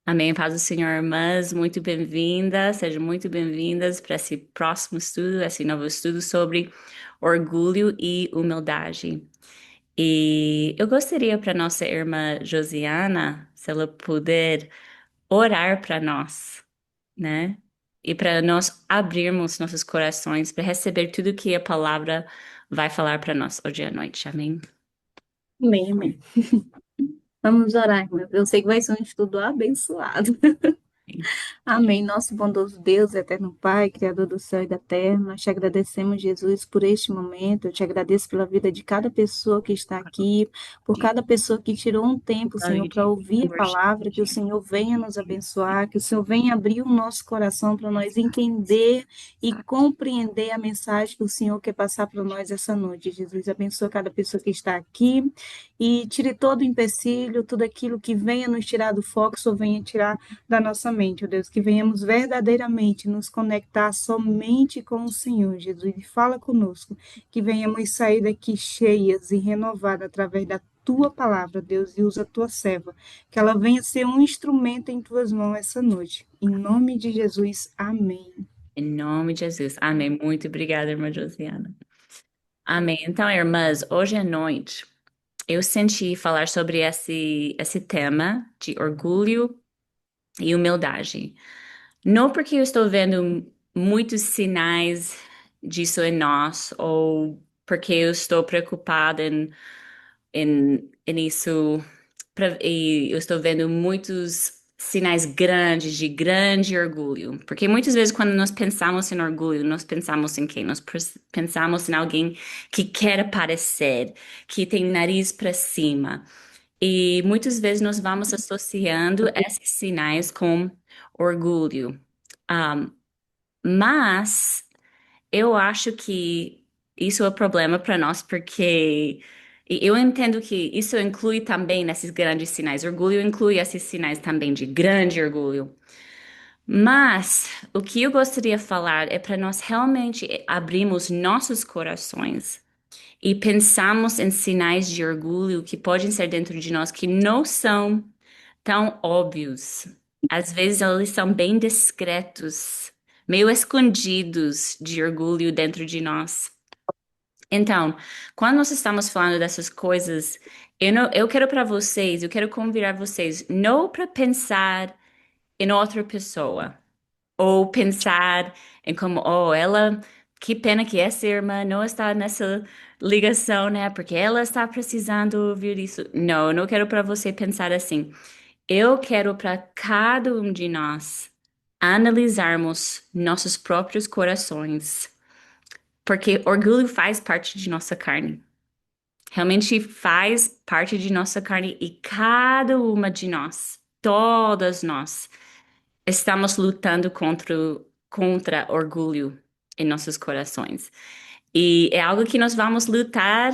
Amém, paz do Senhor, irmãs, muito bem-vindas, sejam muito bem-vindas para esse próximo estudo, esse novo estudo sobre orgulho e humildade. E eu gostaria para nossa irmã Josiana, se ela puder orar para nós, né? E para nós abrirmos nossos corações para receber tudo que a palavra vai falar para nós hoje à noite. Amém. Amém, amém. Vamos orar, irmã. Eu sei que vai ser um estudo abençoado. Amém. Nosso bondoso Deus, eterno Pai, Criador do céu e da terra, nós te agradecemos, Jesus, por este momento. Eu te agradeço pela vida de cada pessoa que está aqui, por cada pessoa que tirou um tempo, Senhor, para ouvir a palavra, que o Senhor venha nos abençoar, que o Senhor venha abrir o nosso coração para nós entender e compreender a mensagem que o Senhor quer passar para nós essa noite. Jesus, abençoa cada pessoa que está aqui e tire todo o empecilho, tudo aquilo que venha nos tirar do foco, só venha tirar da nossa mente, ó Deus, que venhamos verdadeiramente nos conectar somente com o Senhor, Jesus, e fala conosco, que venhamos sair daqui cheias e renovadas através da tua palavra, Deus, e usa a tua serva, que ela venha ser um instrumento em tuas mãos essa noite. Em nome de Jesus, amém. Em nome de Jesus. Amém. Muito obrigada, irmã Josiana. Amém. Então, irmãs, hoje à noite eu senti falar sobre esse tema de orgulho e humildade. Não porque eu estou vendo muitos sinais disso em nós, ou porque eu estou preocupada em isso, e eu estou vendo muitos sinais grandes de grande orgulho. Porque muitas vezes, quando nós pensamos em orgulho, nós pensamos em quem? Nós pensamos em alguém que quer aparecer, que tem nariz para cima. E muitas vezes nós vamos associando esses sinais com orgulho. Ah, mas eu acho que isso é um problema para nós, porque eu entendo que isso inclui também nesses grandes sinais. Orgulho inclui esses sinais também de grande orgulho. Mas o que eu gostaria de falar é para nós realmente abrirmos nossos corações e pensarmos em sinais de orgulho que podem ser dentro de nós que não são tão óbvios. Às vezes eles são bem discretos, meio escondidos de orgulho dentro de nós. Então, quando nós estamos falando dessas coisas, eu quero para vocês, eu quero convidar vocês não para pensar em outra pessoa, ou pensar em como, oh, ela, que pena que essa irmã não está nessa ligação, né? Porque ela está precisando ouvir isso. Não, eu não quero para você pensar assim. Eu quero para cada um de nós analisarmos nossos próprios corações, porque orgulho faz parte de nossa carne. Realmente faz parte de nossa carne e cada uma de nós, todas nós, estamos lutando contra orgulho em nossos corações. E é algo que nós vamos lutar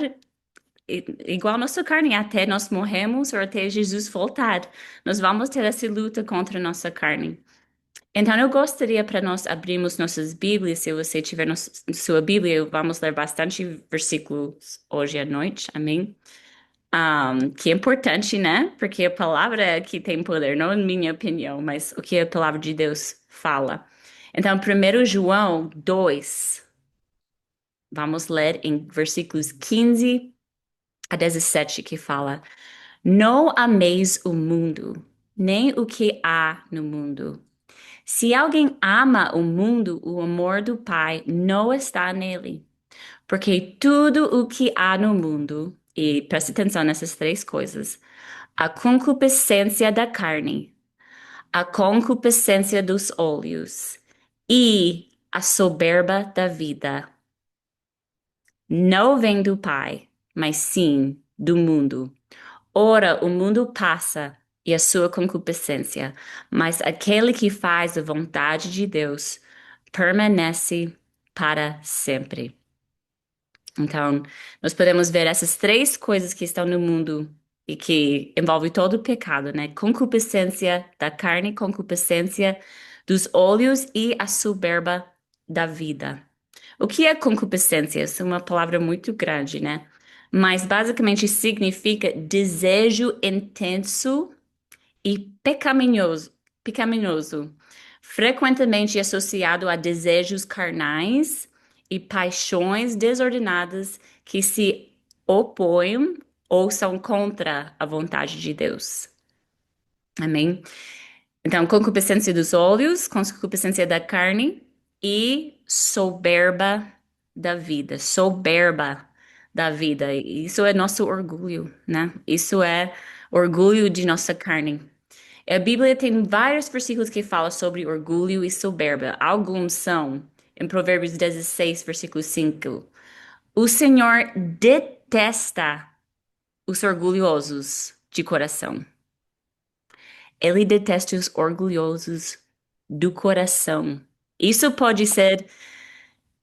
igual nossa carne, até nós morremos ou até Jesus voltar. Nós vamos ter essa luta contra a nossa carne. Então, eu gostaria para nós abrirmos nossas Bíblias, se você tiver sua Bíblia, vamos ler bastante versículos hoje à noite, amém? Que é importante, né? Porque a palavra é que tem poder, não em minha opinião, mas o que a palavra de Deus fala. Então, 1 João 2, vamos ler em versículos 15 a 17, que fala: Não ameis o mundo, nem o que há no mundo. Se alguém ama o mundo, o amor do Pai não está nele. Porque tudo o que há no mundo, e preste atenção nessas três coisas: a concupiscência da carne, a concupiscência dos olhos e a soberba da vida, não vem do Pai, mas sim do mundo. Ora, o mundo passa e a sua concupiscência, mas aquele que faz a vontade de Deus permanece para sempre. Então, nós podemos ver essas três coisas que estão no mundo e que envolvem todo o pecado, né? Concupiscência da carne, concupiscência dos olhos e a soberba da vida. O que é concupiscência? Essa é uma palavra muito grande, né? Mas basicamente significa desejo intenso e pecaminoso. pecaminoso, frequentemente associado a desejos carnais e paixões desordenadas que se opõem ou são contra a vontade de Deus. Amém? Então, concupiscência dos olhos, concupiscência da carne e soberba da vida. Soberba da vida. Isso é nosso orgulho, né? Isso é orgulho de nossa carne. A Bíblia tem vários versículos que falam sobre orgulho e soberba. Alguns são em Provérbios 16, versículo 5. O Senhor detesta os orgulhosos de coração. Ele detesta os orgulhosos do coração. Isso pode ser,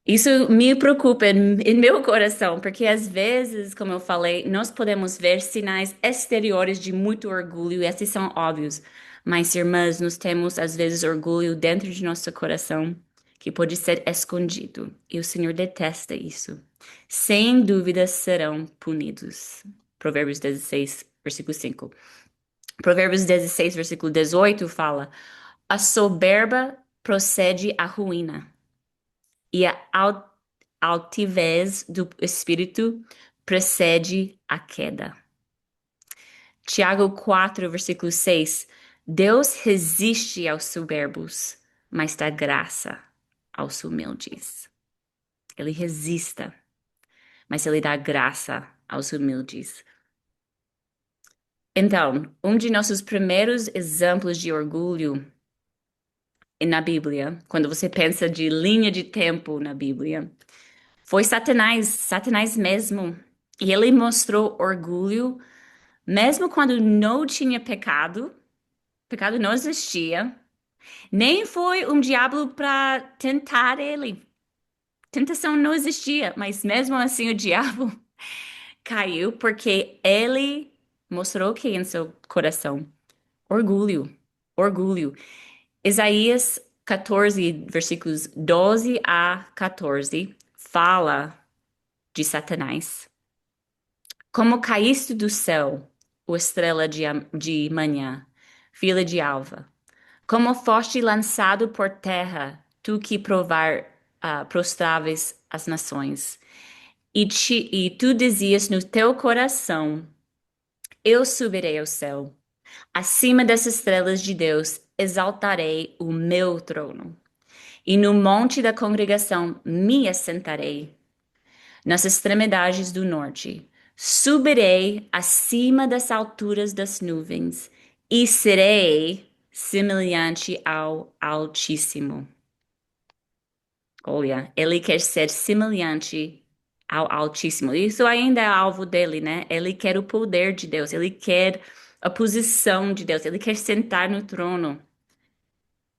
isso me preocupa em meu coração, porque às vezes, como eu falei, nós podemos ver sinais exteriores de muito orgulho, e esses são óbvios. Mas, irmãs, nós temos às vezes orgulho dentro de nosso coração que pode ser escondido, e o Senhor detesta isso. Sem dúvida serão punidos. Provérbios 16, versículo 5. Provérbios 16, versículo 18 fala: a soberba procede à ruína, e a altivez do espírito precede à queda. Tiago 4, versículo 6: Deus resiste aos soberbos, mas dá graça aos humildes. Ele resista, mas ele dá graça aos humildes. Então, um de nossos primeiros exemplos de orgulho na Bíblia, quando você pensa de linha de tempo na Bíblia, foi Satanás, Satanás mesmo. E ele mostrou orgulho, mesmo quando não tinha pecado, pecado não existia, nem foi um diabo para tentar ele. Tentação não existia, mas mesmo assim o diabo caiu porque ele mostrou o que em seu coração? Orgulho, orgulho. Isaías 14, versículos 12 a 14, fala de Satanás. Como caíste do céu, ó estrela de manhã, filha de alva. Como foste lançado por terra, tu que prostraves as nações. E tu dizias no teu coração, eu subirei ao céu. Acima das estrelas de Deus, exaltarei o meu trono. E no monte da congregação me assentarei, nas extremidades do norte. Subirei acima das alturas das nuvens e serei semelhante ao Altíssimo. Olha, ele quer ser semelhante ao Altíssimo. Isso ainda é alvo dele, né? Ele quer o poder de Deus, ele quer a posição de Deus, ele quer sentar no trono.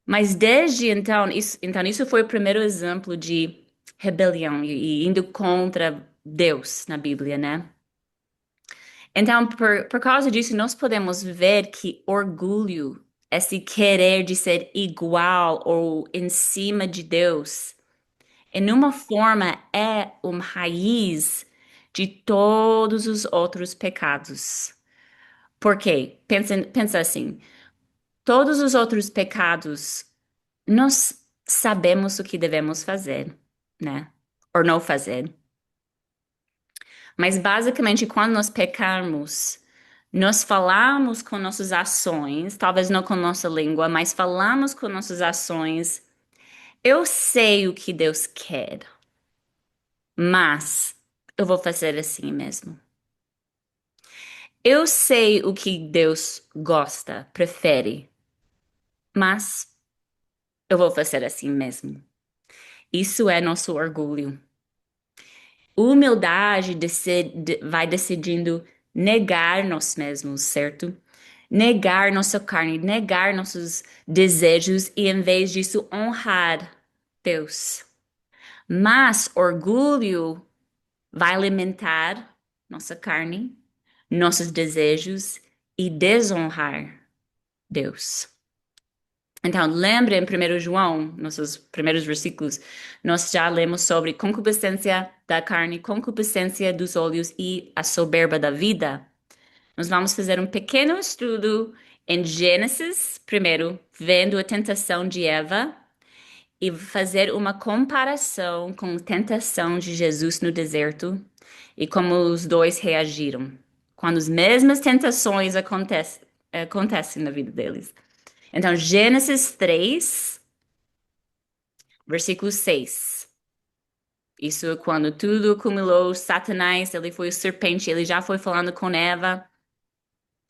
Mas desde então, isso foi o primeiro exemplo de rebelião e indo contra Deus na Bíblia, né? Então, por causa disso, nós podemos ver que orgulho, esse querer de ser igual ou em cima de Deus, em uma forma é uma raiz de todos os outros pecados. Por quê? Pensa assim, todos os outros pecados nós sabemos o que devemos fazer, né? Ou não fazer. Mas basicamente, quando nós pecamos, nós falamos com nossas ações, talvez não com nossa língua, mas falamos com nossas ações. Eu sei o que Deus quer, mas eu vou fazer assim mesmo. Eu sei o que Deus gosta, prefere, mas eu vou fazer assim mesmo. Isso é nosso orgulho. Humildade vai decidindo negar nós mesmos, certo? Negar nossa carne, negar nossos desejos e, em vez disso, honrar Deus. Mas orgulho vai alimentar nossa carne, nossos desejos e desonrar Deus. Então, lembre em 1 João, nossos primeiros versículos, nós já lemos sobre concupiscência da carne, concupiscência dos olhos e a soberba da vida. Nós vamos fazer um pequeno estudo Em Gênesis, primeiro, vendo a tentação de Eva e fazer uma comparação com a tentação de Jesus no deserto e como os dois reagiram quando as mesmas tentações acontecem na vida deles. Então, Gênesis 3, versículo 6. Isso é quando tudo acumulou, Satanás, ele foi o serpente, ele já foi falando com Eva.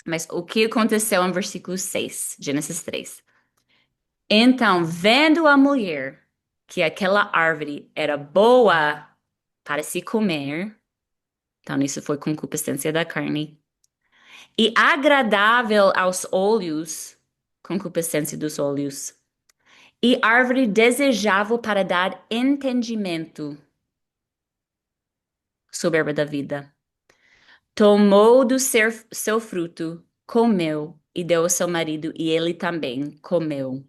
Mas o que aconteceu em versículo 6, Gênesis 3? Então, vendo a mulher que aquela árvore era boa para se comer, então isso foi concupiscência da carne, e agradável aos olhos, concupiscência dos olhos, e árvore desejável para dar entendimento, soberba da vida. Tomou do seu fruto, comeu e deu ao seu marido, e ele também comeu.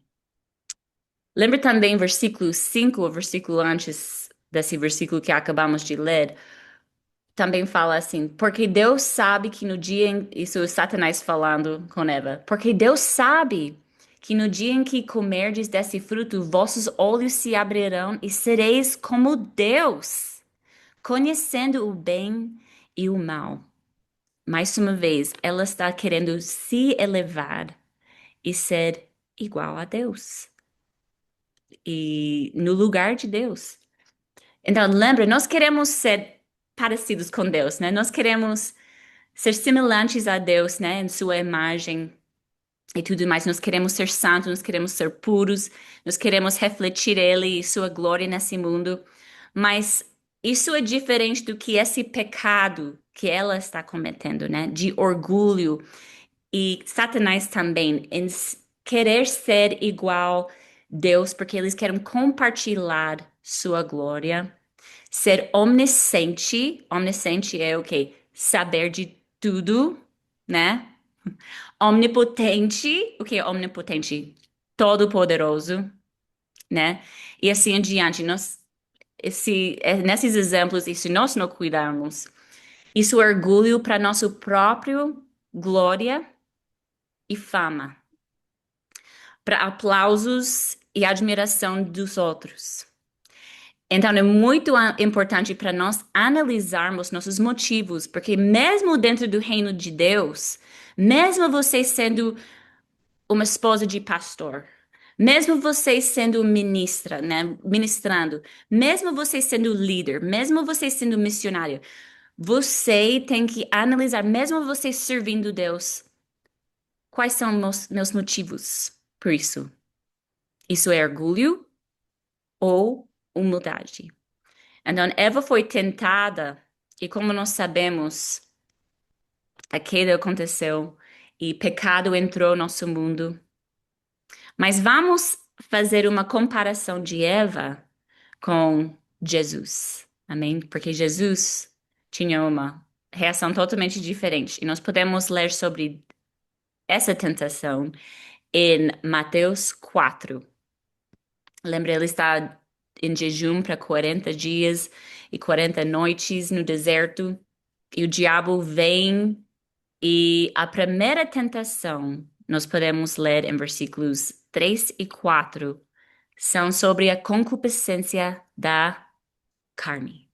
Lembra também versículo 5, o versículo antes desse versículo que acabamos de ler, também fala assim, porque Deus sabe que no dia isso é Satanás falando com Eva, porque Deus sabe que no dia em que comerdes desse fruto, vossos olhos se abrirão e sereis como Deus, conhecendo o bem e o mal. Mais uma vez, ela está querendo se elevar e ser igual a Deus e no lugar de Deus. Então, lembra, nós queremos ser parecidos com Deus, né? Nós queremos ser semelhantes a Deus, né? Em sua imagem e tudo mais. Nós queremos ser santos, nós queremos ser puros, nós queremos refletir Ele e sua glória nesse mundo. Mas isso é diferente do que esse pecado que ela está cometendo, né? De orgulho e Satanás também, em querer ser igual Deus, porque eles querem compartilhar sua glória. Ser omnisciente, omnisciente é o quê? Saber de tudo, né? Omnipotente, o que é omnipotente? Todo-poderoso, né? E assim em diante. Nesses exemplos, e se nós não cuidarmos, isso é orgulho para nosso próprio glória e fama, para aplausos e admiração dos outros. Então, é muito importante para nós analisarmos nossos motivos, porque mesmo dentro do reino de Deus, mesmo você sendo uma esposa de pastor, mesmo você sendo ministra, né, ministrando, mesmo você sendo líder, mesmo você sendo missionário, você tem que analisar, mesmo você servindo Deus, quais são meus motivos por isso? Isso é orgulho ou humildade? Então, Eva foi tentada, e como nós sabemos, a queda aconteceu e pecado entrou no nosso mundo. Mas vamos fazer uma comparação de Eva com Jesus. Amém? Porque Jesus tinha uma reação totalmente diferente. E nós podemos ler sobre essa tentação em Mateus 4. Lembra, ele está em jejum para 40 dias e 40 noites no deserto. E o diabo vem e a primeira tentação, nós podemos ler em versículos 3 e 4, são sobre a concupiscência da carne.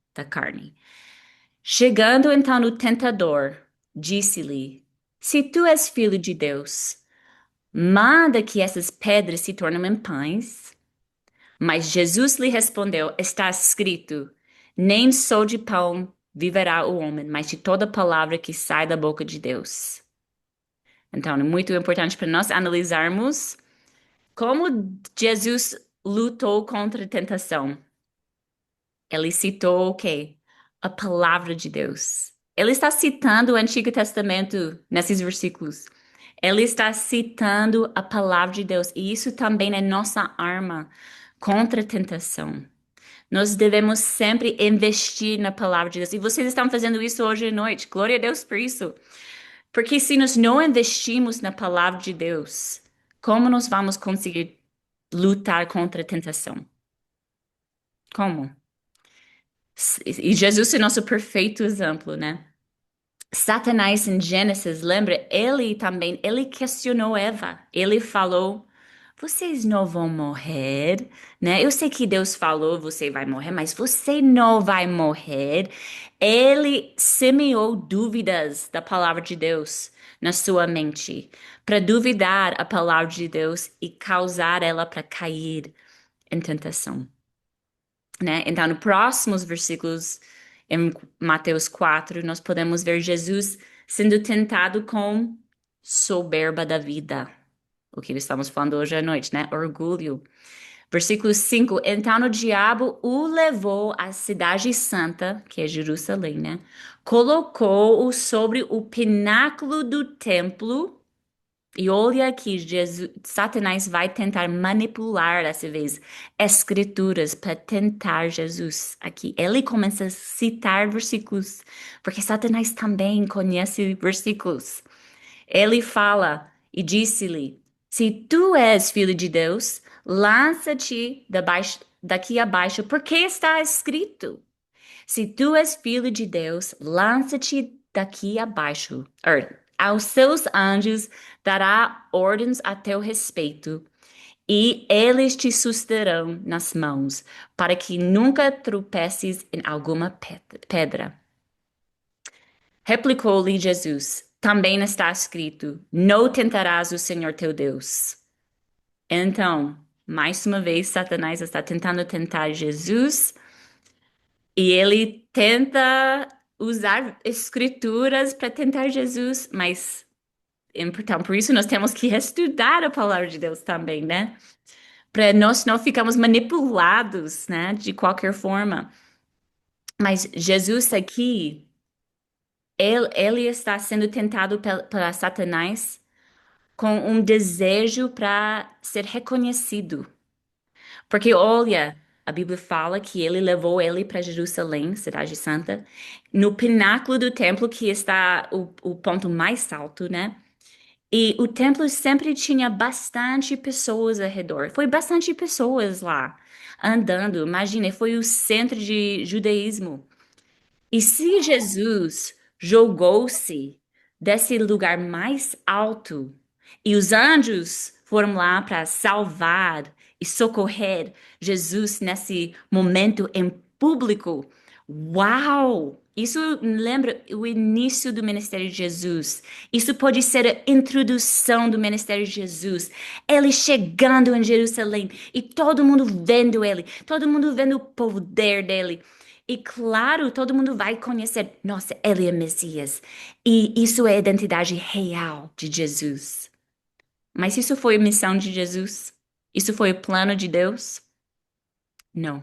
Chegando então o tentador, disse-lhe: Se tu és filho de Deus, manda que essas pedras se tornem em pães. Mas Jesus lhe respondeu: Está escrito, nem só de pão viverá o homem, mas de toda palavra que sai da boca de Deus. Então, é muito importante para nós analisarmos como Jesus lutou contra a tentação. Ele citou o quê? A palavra de Deus. Ele está citando o Antigo Testamento nesses versículos. Ele está citando a palavra de Deus. E isso também é nossa arma contra a tentação. Nós devemos sempre investir na palavra de Deus. E vocês estão fazendo isso hoje à noite. Glória a Deus por isso. Porque se nós não investimos na palavra de Deus, como nós vamos conseguir lutar contra a tentação? Como? E Jesus é nosso perfeito exemplo, né? Satanás em Gênesis, lembra? Ele questionou Eva. Ele falou: vocês não vão morrer, né? Eu sei que Deus falou, você vai morrer, mas você não vai morrer. Ele semeou dúvidas da palavra de Deus na sua mente, para duvidar a palavra de Deus e causar ela para cair em tentação, né? Então, nos próximos versículos, em Mateus 4, nós podemos ver Jesus sendo tentado com soberba da vida. O que estamos falando hoje à noite, né? Orgulho. Versículo 5. Então o diabo o levou à cidade santa, que é Jerusalém, né? Colocou-o sobre o pináculo do templo e olha aqui, Satanás vai tentar manipular dessa vez escrituras para tentar Jesus. Aqui ele começa a citar versículos, porque Satanás também conhece versículos. Ele fala e disse-lhe: se tu és filho de Deus, lança-te daqui abaixo, porque está escrito. Se tu és filho de Deus, lança-te daqui abaixo. Aos seus anjos dará ordens a teu respeito, e eles te susterão nas mãos, para que nunca tropeces em alguma pedra. Replicou-lhe Jesus: também está escrito: não tentarás o Senhor teu Deus. Então, mais uma vez, Satanás está tentando tentar Jesus. E ele tenta usar escrituras para tentar Jesus, mas então por isso nós temos que estudar a palavra de Deus também, né? Para nós não ficarmos manipulados, né? De qualquer forma. Mas Jesus aqui, ele está sendo tentado pela Satanás com um desejo para ser reconhecido. Porque olha, a Bíblia fala que ele levou ele para Jerusalém, cidade santa, no pináculo do templo, que está o ponto mais alto, né? E o templo sempre tinha bastante pessoas ao redor. Foi bastante pessoas lá andando. Imagine, foi o centro de judaísmo. E se Jesus jogou-se desse lugar mais alto e os anjos foram lá para salvar e socorrer Jesus nesse momento em público, uau! Isso lembra o início do ministério de Jesus. Isso pode ser a introdução do ministério de Jesus. Ele chegando em Jerusalém e todo mundo vendo ele, todo mundo vendo o poder dele. E claro, todo mundo vai conhecer, nossa, ele é Messias. E isso é a identidade real de Jesus. Mas isso foi a missão de Jesus? Isso foi o plano de Deus? Não.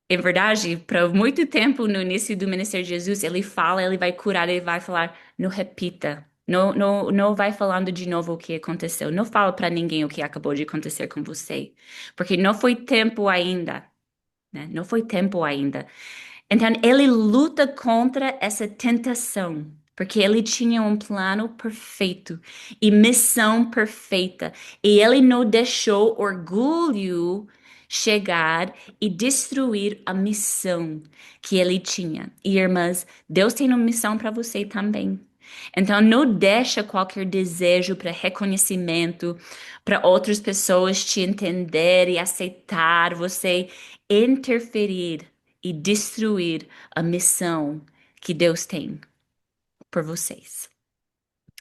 Em verdade, por muito tempo no início do ministério de Jesus, ele fala, ele vai curar, ele vai falar, não repita. Não, não, não vai falando de novo o que aconteceu. Não fala para ninguém o que acabou de acontecer com você. Porque não foi tempo ainda, né? Não foi tempo ainda. Então, ele luta contra essa tentação, porque ele tinha um plano perfeito e missão perfeita, e ele não deixou orgulho chegar e destruir a missão que ele tinha. E, irmãs, Deus tem uma missão para você também. Então, não deixa qualquer desejo para reconhecimento, para outras pessoas te entender e aceitar você interferir e destruir a missão que Deus tem por vocês.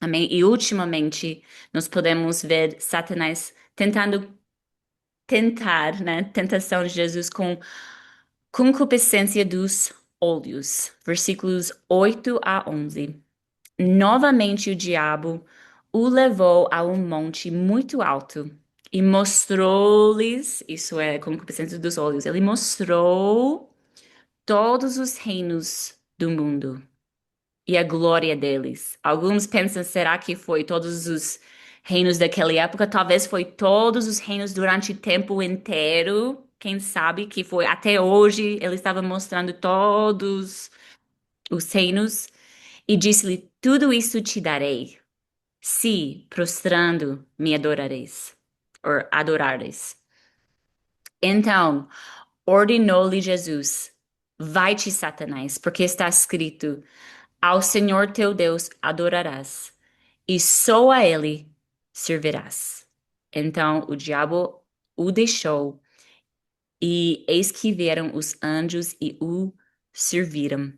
Amém? E ultimamente, nós podemos ver Satanás tentando tentar, né? Tentação de Jesus com concupiscência dos olhos. Versículos 8 a 11. Novamente o diabo o levou a um monte muito alto e mostrou-lhes, isso é concupiscência dos olhos, ele mostrou todos os reinos do mundo e a glória deles. Alguns pensam, será que foi todos os reinos daquela época? Talvez foi todos os reinos durante o tempo inteiro. Quem sabe que foi até hoje ele estava mostrando todos os reinos e disse-lhe: tudo isso te darei, se prostrando me adorareis, ou adorareis. Então, ordenou-lhe Jesus: vai-te, Satanás, porque está escrito: Ao Senhor teu Deus adorarás, e só a Ele servirás. Então o diabo o deixou, e eis que vieram os anjos e o serviram.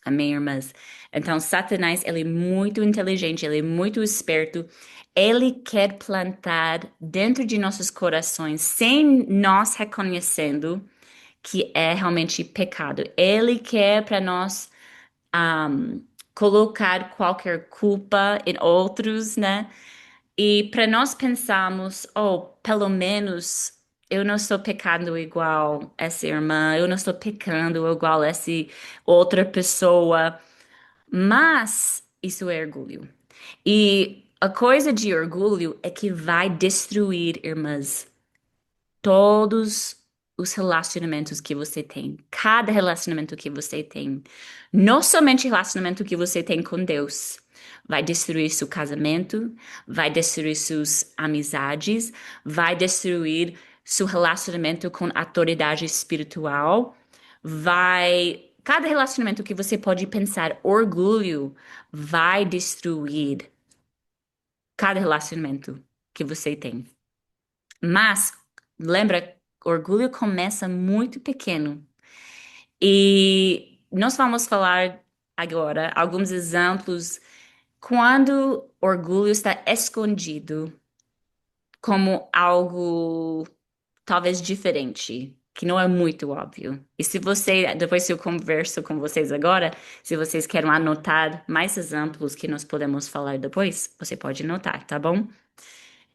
Amém, irmãs? Então, Satanás, ele é muito inteligente, ele é muito esperto. Ele quer plantar dentro de nossos corações, sem nós reconhecendo que é realmente pecado. Ele quer para nós colocar qualquer culpa em outros, né? E para nós pensarmos, oh, pelo menos eu não estou pecando igual essa irmã, eu não estou pecando igual essa outra pessoa. Mas isso é orgulho. E a coisa de orgulho é que vai destruir, irmãs, todos os relacionamentos que você tem, cada relacionamento que você tem, não somente relacionamento que você tem com Deus, vai destruir seu casamento, vai destruir suas amizades, vai destruir seu relacionamento com a autoridade espiritual, vai. Cada relacionamento que você pode pensar, orgulho, vai destruir cada relacionamento que você tem. Mas, lembra, orgulho começa muito pequeno. E nós vamos falar agora alguns exemplos quando orgulho está escondido como algo talvez diferente, que não é muito óbvio. E se você, depois que eu converso com vocês agora, se vocês querem anotar mais exemplos que nós podemos falar depois, você pode anotar, tá bom?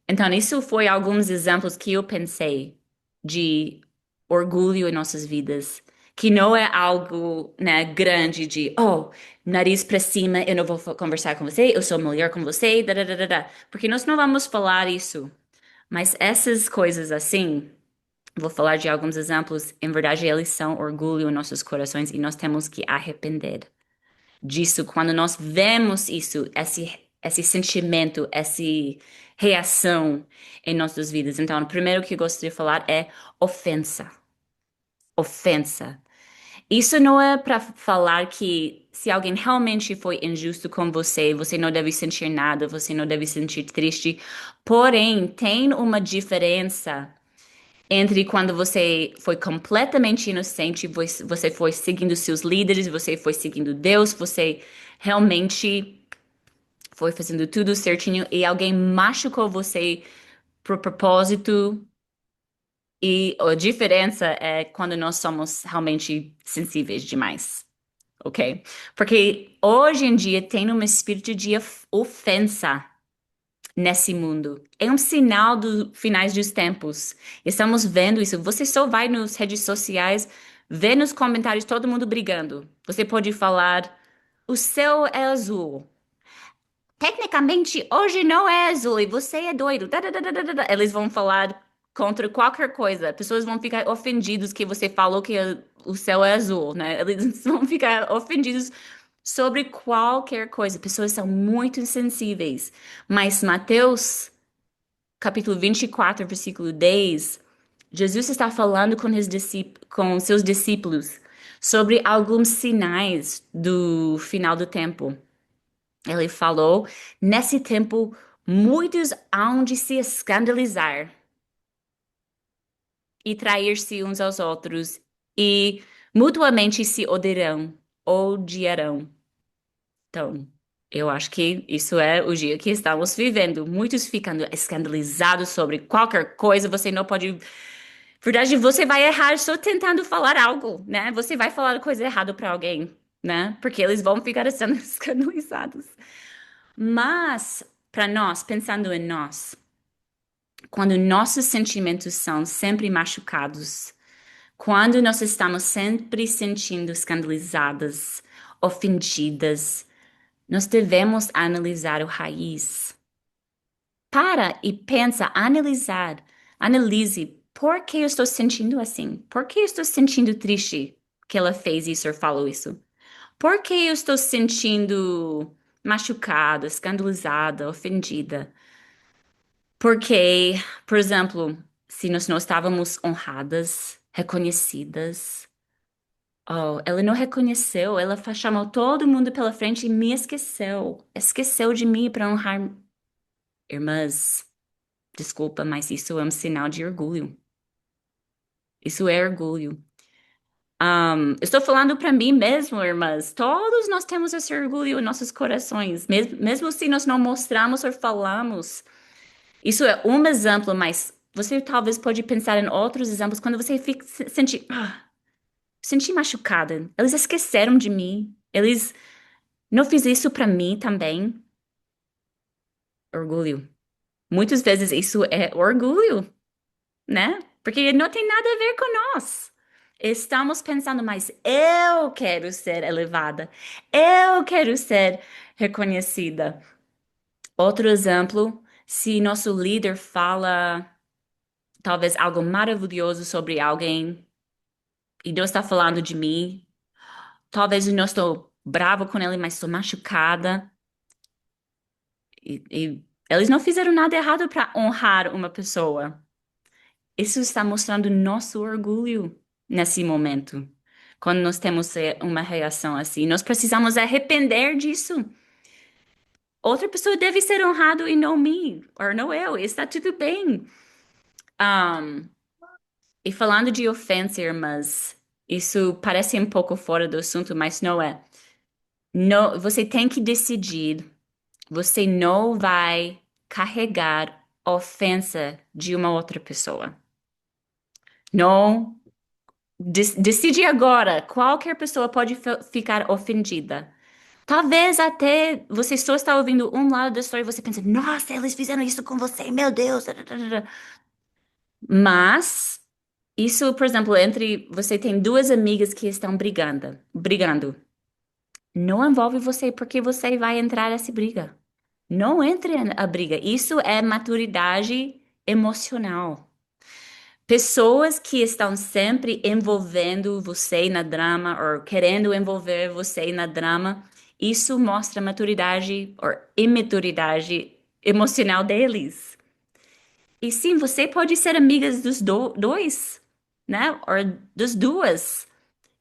Então, isso foi alguns exemplos que eu pensei de orgulho em nossas vidas, que não é algo, né, grande de, oh, nariz para cima, eu não vou conversar com você, eu sou melhor com você, da, da, da, da, da. Porque nós não vamos falar isso. Mas essas coisas assim, vou falar de alguns exemplos, em verdade, eles são orgulho em nossos corações e nós temos que arrepender disso, quando nós vemos isso, esse sentimento, essa reação em nossas vidas. Então, o primeiro que eu gostaria de falar é ofensa. Ofensa. Isso não é para falar que se alguém realmente foi injusto com você, você não deve sentir nada, você não deve sentir triste. Porém, tem uma diferença entre quando você foi completamente inocente, você foi seguindo seus líderes, você foi seguindo Deus, você realmente foi fazendo tudo certinho e alguém machucou você por propósito. E a diferença é quando nós somos realmente sensíveis demais, ok? Porque hoje em dia tem um espírito de ofensa nesse mundo. É um sinal dos finais dos tempos. Estamos vendo isso. Você só vai nas redes sociais, vê nos comentários todo mundo brigando. Você pode falar: o céu é azul. Tecnicamente, hoje não é azul e você é doido. Da, da, da, da, da, da. Eles vão falar contra qualquer coisa. Pessoas vão ficar ofendidas que você falou que o céu é azul, né? Eles vão ficar ofendidos sobre qualquer coisa. Pessoas são muito insensíveis. Mas Mateus, capítulo 24, versículo 10, Jesus está falando com, com seus discípulos sobre alguns sinais do final do tempo. Ele falou: nesse tempo, muitos hão de se escandalizar e trair-se uns aos outros, e mutuamente se odiarão. Então, eu acho que isso é o dia que estamos vivendo. Muitos ficando escandalizados sobre qualquer coisa, você não pode. Na verdade, você vai errar só tentando falar algo, né? Você vai falar coisa errada para alguém, né? Porque eles vão ficar sendo escandalizados. Mas, para nós, pensando em nós, quando nossos sentimentos são sempre machucados, quando nós estamos sempre sentindo escandalizadas, ofendidas, nós devemos analisar o raiz. Para e pensa, analisar, analise por que eu estou sentindo assim? Por que eu estou sentindo triste que ela fez isso ou falou isso? Por que eu estou sentindo machucada, escandalizada, ofendida? Porque, por exemplo, se nós não estávamos honradas, reconhecidas, Oh, ela não reconheceu, ela chamou todo mundo pela frente e me esqueceu. Esqueceu de mim para honrar. Irmãs, desculpa, mas isso é um sinal de orgulho. Isso é orgulho. Estou falando para mim mesmo, irmãs. Todos nós temos esse orgulho em nossos corações, mesmo se nós não mostramos ou falamos. Isso é um exemplo, mas você talvez pode pensar em outros exemplos quando você fica senti machucada. Eles esqueceram de mim. Eles não fizeram isso para mim também. Orgulho. Muitas vezes isso é orgulho, né? Porque não tem nada a ver com nós. Estamos pensando, mas eu quero ser elevada, eu quero ser reconhecida. Outro exemplo, se nosso líder fala talvez algo maravilhoso sobre alguém e não está falando de mim, talvez eu não estou brava com ele, mas estou machucada e eles não fizeram nada errado para honrar uma pessoa. Isso está mostrando nosso orgulho nesse momento. Quando nós temos uma reação assim, nós precisamos arrepender disso. Outra pessoa deve ser honrado e não mim, ou não eu. Está tudo bem. Um, e falando de ofensa, irmãs, isso parece um pouco fora do assunto, mas não é. Não, você tem que decidir. Você não vai carregar ofensa de uma outra pessoa. Não. Decide agora. Qualquer pessoa pode ficar ofendida. Talvez até você só está ouvindo um lado da história e você pensa, nossa, eles fizeram isso com você, meu Deus. Mas isso, por exemplo, entre você tem duas amigas que estão brigando. Não envolve você porque você vai entrar nessa briga. Não entre na briga. Isso é maturidade emocional. Pessoas que estão sempre envolvendo você na drama ou querendo envolver você na drama, isso mostra maturidade ou imaturidade emocional deles. E sim, você pode ser amigas dos dois, né? Ou das duas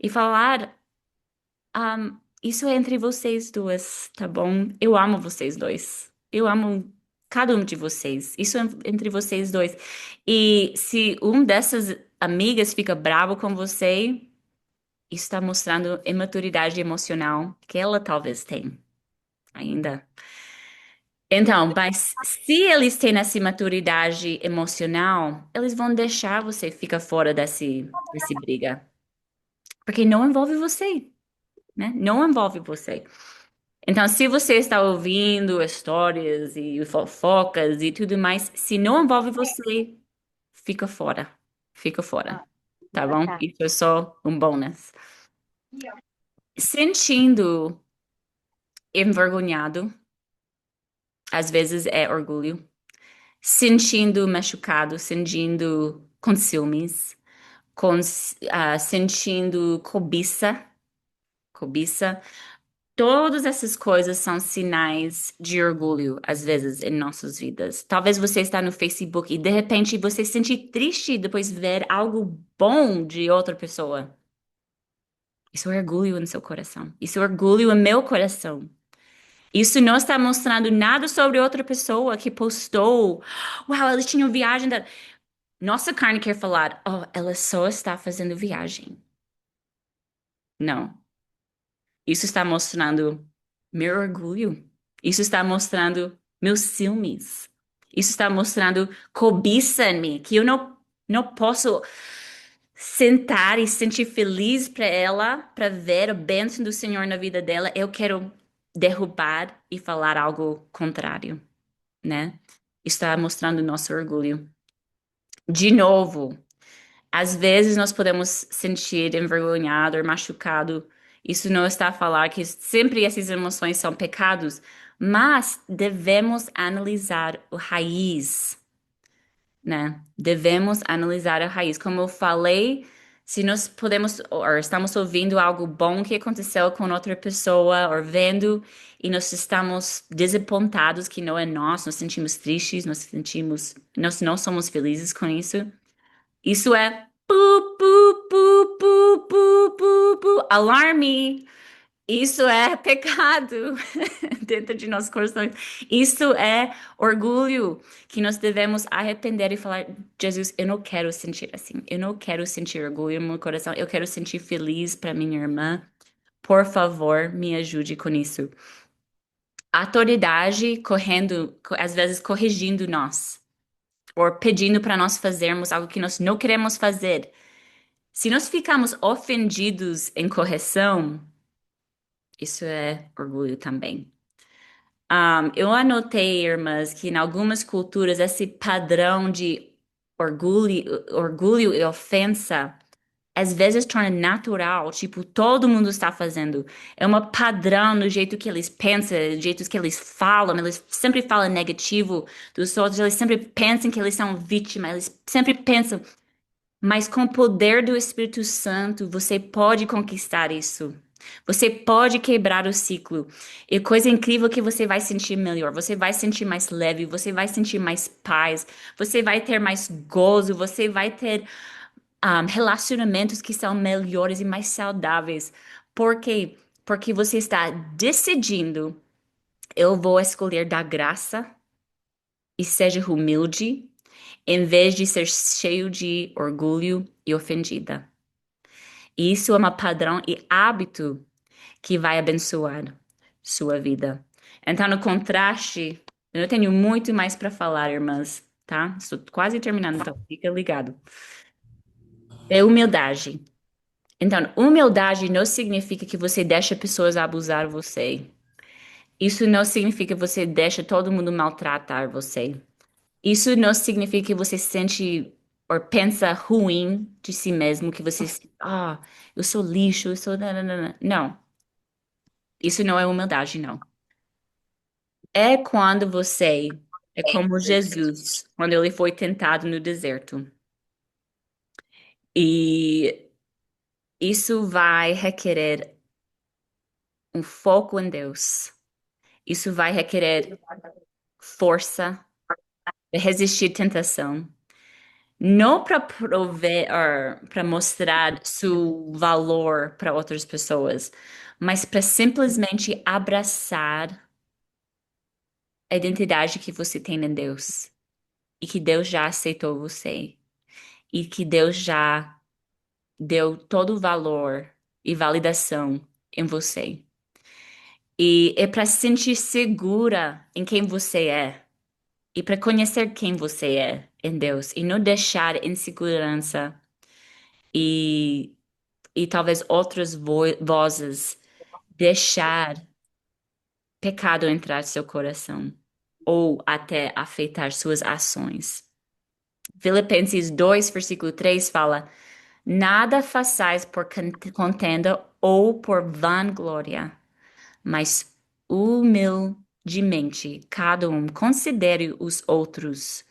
e falar, isso é entre vocês duas, tá bom? Eu amo vocês dois. Eu amo cada um de vocês. Isso é entre vocês dois. E se um dessas amigas fica bravo com você, isso está mostrando imaturidade emocional que ela talvez tem ainda. Então, mas se eles têm essa maturidade emocional, eles vão deixar você ficar fora desse briga. Porque não envolve você, né? Não envolve você. Então, se você está ouvindo histórias e fofocas e tudo mais, se não envolve você, fica fora. Fica fora, tá bom? Isso é só um bônus. Sentindo envergonhado, às vezes é orgulho. Sentindo machucado, sentindo com ciúmes, sentindo cobiça. Todas essas coisas são sinais de orgulho, às vezes, em nossas vidas. Talvez você está no Facebook e de repente você se sente triste depois de ver algo bom de outra pessoa. Isso é orgulho no seu coração. Isso é orgulho em meu coração. Isso não está mostrando nada sobre outra pessoa que postou. Uau, eles tinham viagem da. Nossa carne quer falar, oh, ela só está fazendo viagem. Não. Isso está mostrando meu orgulho. Isso está mostrando meus ciúmes. Isso está mostrando cobiça em mim, que eu não posso sentar e sentir feliz para ela, para ver a bênção do Senhor na vida dela. Eu quero derrubar e falar algo contrário, né? Está mostrando nosso orgulho. De novo. Às vezes nós podemos sentir envergonhado ou machucado. Isso não está a falar que sempre essas emoções são pecados, mas devemos analisar o raiz, né? Devemos analisar a raiz. Como eu falei, se nós podemos, ou estamos ouvindo algo bom que aconteceu com outra pessoa, ou vendo, e nós estamos desapontados que não é nós, nós sentimos tristes, nós não somos felizes com isso. Isso é Pu, pu, pu, pu, pu, pu, pu. Alarme! Isso é pecado dentro de nossos corações. Isso é orgulho que nós devemos arrepender e falar: Jesus, eu não quero sentir assim. Eu não quero sentir orgulho no meu coração. Eu quero sentir feliz para minha irmã. Por favor, me ajude com isso. A autoridade correndo, às vezes corrigindo nós, ou pedindo para nós fazermos algo que nós não queremos fazer. Se nós ficamos ofendidos em correção, isso é orgulho também. Eu anotei, irmãs, que em algumas culturas esse padrão de orgulho e ofensa às vezes torna natural, tipo, todo mundo está fazendo. É um padrão no jeito que eles pensam, no jeito que eles falam, eles sempre falam negativo dos outros, eles sempre pensam que eles são vítimas, eles sempre pensam, mas com o poder do Espírito Santo, você pode conquistar isso. Você pode quebrar o ciclo. E coisa incrível que você vai sentir melhor. Você vai sentir mais leve, você vai sentir mais paz, você vai ter mais gozo, você vai ter relacionamentos que são melhores e mais saudáveis. Por quê? Porque você está decidindo, eu vou escolher dar graça e seja humilde, em vez de ser cheio de orgulho e ofendida. E isso é um padrão e hábito que vai abençoar sua vida. Então, no contraste, eu não tenho muito mais para falar, irmãs, tá? Estou quase terminando, então fica ligado. É humildade. Então, humildade não significa que você deixa pessoas abusar você. Isso não significa que você deixa todo mundo maltratar você. Isso não significa que você sente ou pensa ruim de si mesmo, que você, eu sou lixo, eu sou. Não, não, não, não. Não, isso não é humildade, não. É quando você é como Jesus, quando ele foi tentado no deserto. E isso vai requerer um foco em Deus. Isso vai requerer força, resistir tentação. Não para prover, para mostrar seu valor para outras pessoas, mas para simplesmente abraçar a identidade que você tem em Deus e que Deus já aceitou você e que Deus já deu todo o valor e validação em você. E é para se sentir segura em quem você é e para conhecer quem você é em Deus e não deixar insegurança e, e talvez outras vozes deixar pecado entrar no seu coração ou até afetar suas ações. Filipenses 2, versículo 3 fala: Nada façais por contenda ou por vanglória, mas humildemente cada um considere os outros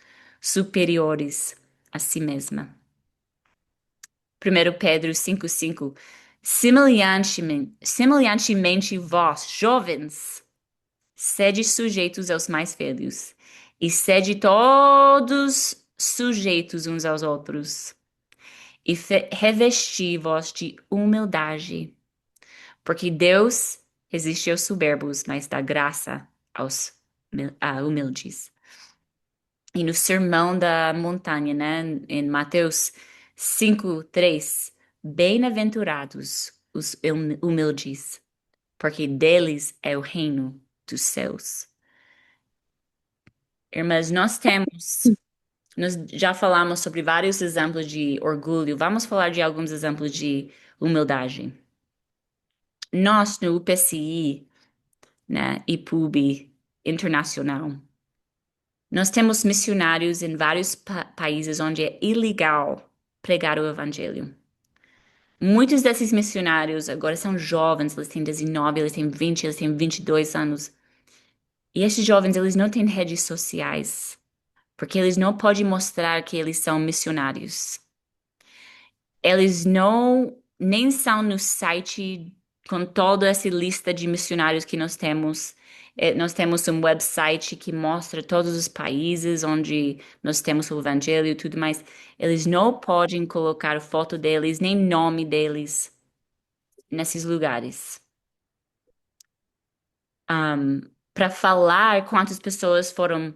superiores a si mesma. 1 Pedro 5,5. Semelhantemente vós, jovens, sede sujeitos aos mais velhos, e sede todos sujeitos uns aos outros, e revesti-vos de humildade, porque Deus resiste aos soberbos, mas dá graça aos humildes. E no Sermão da Montanha, né, em Mateus 5:3, bem-aventurados os humildes, porque deles é o reino dos céus. Irmãs, nós já falamos sobre vários exemplos de orgulho, vamos falar de alguns exemplos de humildade. Nós, no UPCI, né, e PUB Internacional, nós temos missionários em vários países onde é ilegal pregar o evangelho. Muitos desses missionários agora são jovens, eles têm 19, eles têm 20, eles têm 22 anos. E esses jovens, eles não têm redes sociais, porque eles não podem mostrar que eles são missionários. Eles não nem são no site com toda essa lista de missionários que nós temos. Nós temos um website que mostra todos os países onde nós temos o evangelho e tudo mais. Eles não podem colocar foto deles nem nome deles nesses lugares. Para falar quantas pessoas foram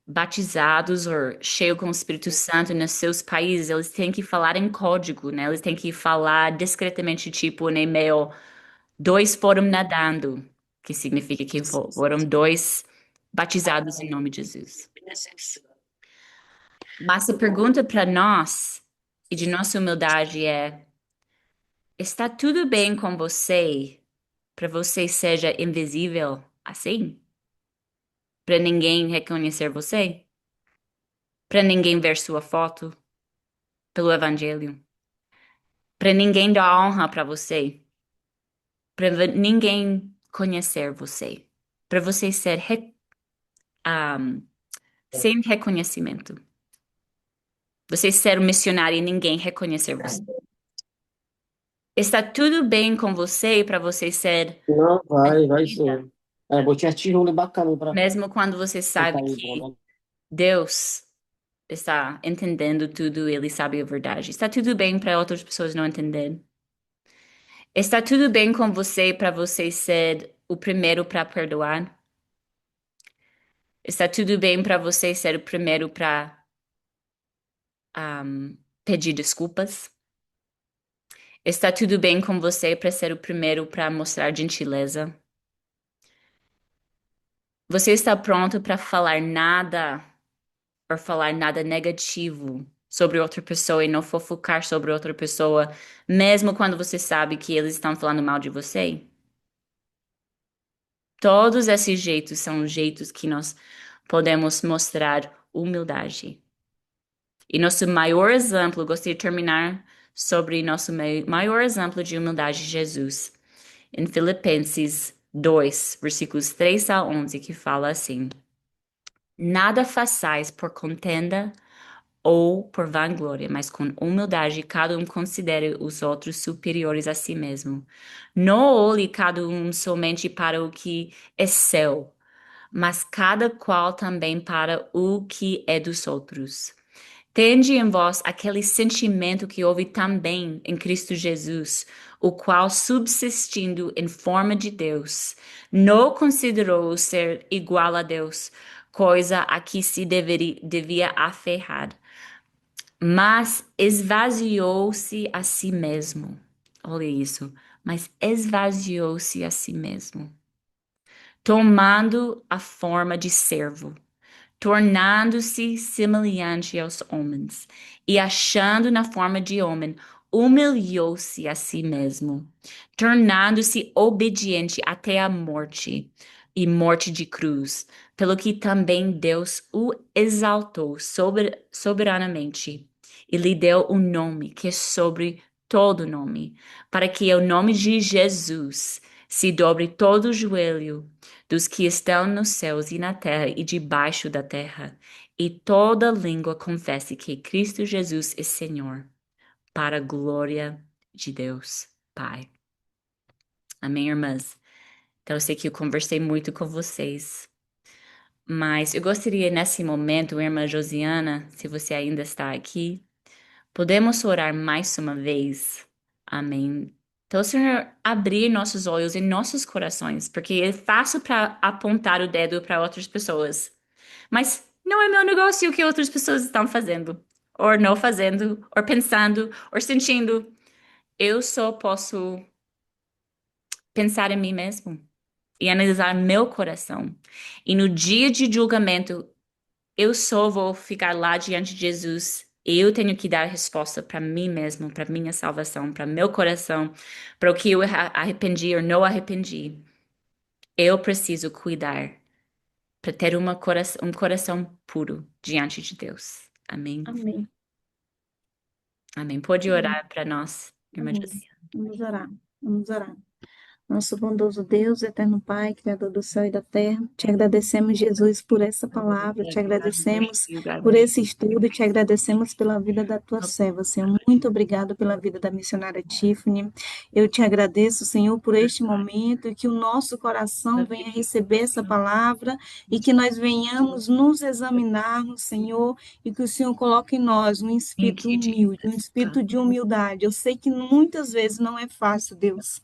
batizados ou cheios com o Espírito Santo nos seus países, eles têm que falar em código, né? Eles têm que falar discretamente, tipo, no e-mail, dois foram nadando, que significa que foram dois batizados em nome de Jesus. Mas a pergunta para nós e de nossa humildade é: está tudo bem com você para você seja invisível assim? Para ninguém reconhecer você? Para ninguém ver sua foto pelo Evangelho? Para ninguém dar honra para você? Para ninguém conhecer você? Para você ser um, sem reconhecimento? Você ser um missionário e ninguém reconhecer você? Está tudo bem com você para você ser Não, vai vida, sim. Botei a tijolo bacana pra mesmo quando você botar sabe aí, que bora. Deus está entendendo tudo, ele sabe a verdade. Está tudo bem para outras pessoas não entenderem. Está tudo bem com você para você ser o primeiro para perdoar? Está tudo bem para você ser o primeiro para pedir desculpas? Está tudo bem com você para ser o primeiro para mostrar gentileza? Você está pronto para falar nada ou falar nada negativo sobre outra pessoa e não fofocar sobre outra pessoa, mesmo quando você sabe que eles estão falando mal de você? Todos esses jeitos são jeitos que nós podemos mostrar humildade. E nosso maior exemplo, gostaria de terminar sobre nosso maior exemplo de humildade, Jesus, em Filipenses 2, versículos 3 a 11, que fala assim: Nada façais por contenda ou por vanglória, mas com humildade cada um considere os outros superiores a si mesmo. Não olhe cada um somente para o que é seu, mas cada qual também para o que é dos outros. Tende em vós aquele sentimento que houve também em Cristo Jesus, o qual, subsistindo em forma de Deus, não considerou ser igual a Deus, coisa a que se devia aferrar, mas esvaziou-se a si mesmo. Olha isso. Mas esvaziou-se a si mesmo, tomando a forma de servo, tornando-se semelhante aos homens, e achando na forma de homem, humilhou-se a si mesmo, tornando-se obediente até a morte, e morte de cruz, pelo que também Deus o exaltou soberanamente, e lhe deu um nome que é sobre todo nome, para que o nome de Jesus se dobre todo o joelho dos que estão nos céus e na terra e debaixo da terra, e toda língua confesse que Cristo Jesus é Senhor, para a glória de Deus Pai. Amém, irmãs? Então, eu sei que eu conversei muito com vocês, mas eu gostaria nesse momento, irmã Josiana, se você ainda está aqui, podemos orar mais uma vez? Amém. Então, Senhor, abrir nossos olhos e nossos corações, porque é fácil para apontar o dedo para outras pessoas. Mas não é meu negócio o que outras pessoas estão fazendo, ou não fazendo, ou pensando, ou sentindo. Eu só posso pensar em mim mesmo e analisar meu coração. E no dia de julgamento, eu só vou ficar lá diante de Jesus. Eu tenho que dar a resposta para mim mesmo, para minha salvação, para meu coração, para o que eu arrependi ou não arrependi. Eu preciso cuidar para ter um coração puro diante de Deus. Amém. Amém. Amém. Pode Amém. orar para nós, irmã Amém. Josia. Vamos orar. Vamos orar. Nosso bondoso Deus, eterno Pai, Criador do céu e da terra, te agradecemos, Jesus, por essa palavra, te agradecemos por esse estudo, te agradecemos pela vida da tua serva, Senhor. Muito obrigado pela vida da missionária Tiffany. Eu te agradeço, Senhor, por este momento e que o nosso coração venha receber essa palavra e que nós venhamos nos examinarmos, Senhor, e que o Senhor coloque em nós um Thank espírito you, humilde, um Jesus. espírito de humildade. Eu sei que muitas vezes não é fácil, Deus.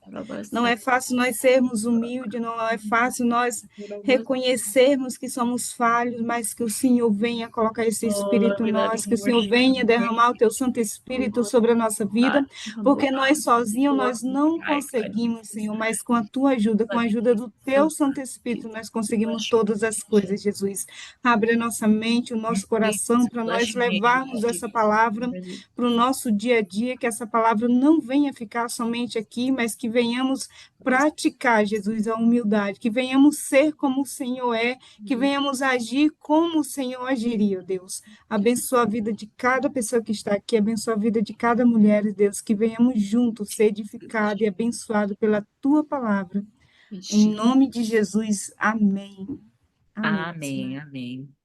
Não é fácil nós sermos humildes, não é fácil nós reconhecermos que somos falhos, mas que o Senhor venha colocar esse Espírito em nós, que o Senhor venha derramar o Teu Santo Espírito sobre a nossa vida, porque nós sozinhos nós não conseguimos, Senhor, mas com a Tua ajuda, com a ajuda do Teu Santo Espírito, nós conseguimos todas as coisas, Jesus. Abre a nossa mente, o nosso coração, para nós levarmos essa palavra para o nosso dia a dia, que essa palavra não venha ficar somente aqui, mas que venhamos praticar, Jesus, a humildade, que venhamos ser como o Senhor é, que venhamos agir como o Senhor agiria, Deus. Abençoa a vida de cada pessoa que está aqui, abençoa a vida de cada mulher, Deus, que venhamos juntos ser edificados e abençoados pela Tua palavra. Em nome de Jesus, amém. Amém, Senhor. Amém, amém.